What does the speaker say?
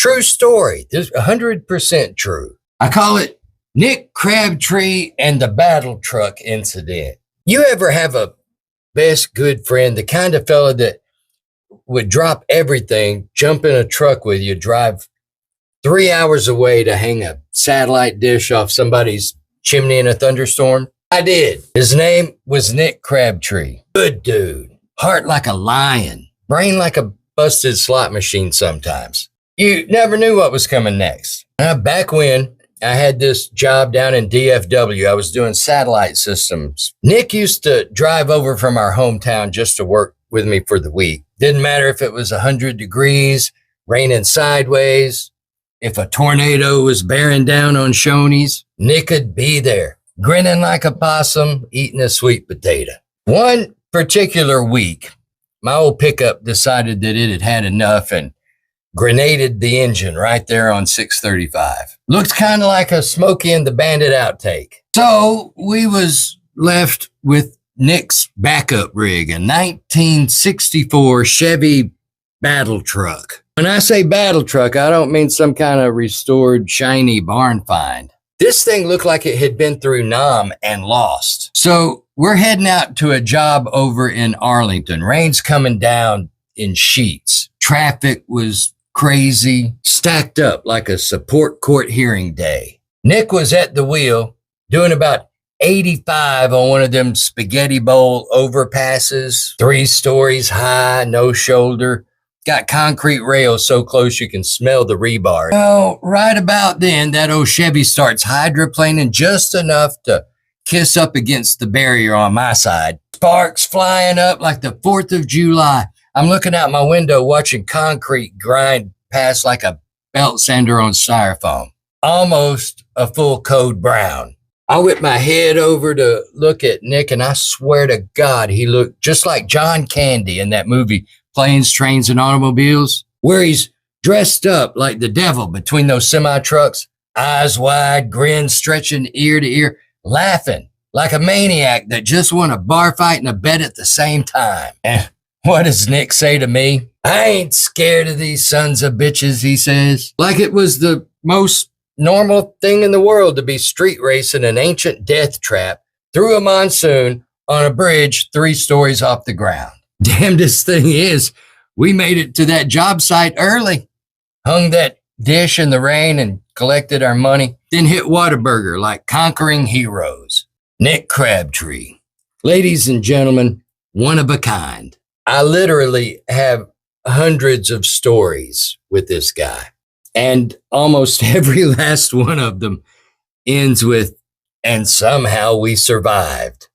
True story. This 100% true. I call it Nick Crabtree and the battle truck incident. You ever have a best good friend, the kind of fella that would drop everything, jump in a truck with you, drive 3 hours away to hang a satellite dish off somebody's chimney in a thunderstorm? I did. His name was Nick Crabtree. Good dude. Heart like a lion. Brain like a busted slot machine sometimes. You never knew what was coming next. Back when I had this job down in DFW, I was doing satellite systems. Nick used to drive over from our hometown just to work with me for the week. Didn't matter if it was 100 degrees, raining sideways, if a tornado was bearing down on Shoney's, Nick would be there, grinning like a possum, eating a sweet potato. One particular week, my old pickup decided that it had had enough and grenaded the engine right there on 635. Looked kind of like a Smokey and the Bandit outtake. So we was left with Nick's backup rig, a 1964 Chevy battle truck. When I say battle truck, I don't mean some kind of restored shiny barn find. This thing looked like it had been through Nam and lost. So we're heading out to a job over in Arlington. Rain's coming down in sheets. Traffic was crazy, stacked up like a support court hearing day. Nick was at the wheel doing about 85 on one of them spaghetti bowl overpasses, 3 stories high, no shoulder. Got concrete rails so close you can smell the rebar. Well, right about then, that old Chevy starts hydroplaning just enough to kiss up against the barrier on my side. Sparks flying up like the 4th of July. I'm looking out my window watching concrete grind past like a belt sander on styrofoam. Almost a full code brown. I whipped my head over to look at Nick, and I swear to God, he looked just like John Candy in that movie, Planes, Trains, and Automobiles, where he's dressed up like the devil between those semi-trucks, eyes wide, grin stretching ear to ear, laughing like a maniac that just won a bar fight and a bet at the same time. And what does Nick say to me? I ain't scared of these sons of bitches, he says. Like it was the most normal thing in the world to be street racing an ancient death trap through a monsoon on a bridge 3 stories off the ground. Damnedest thing is, we made it to that job site early, hung that dish in the rain and collected our money, then hit Whataburger like conquering heroes. Nick Crabtree. Ladies and gentlemen, one of a kind. I literally have hundreds of stories with this guy, and almost every last one of them ends with, and somehow we survived.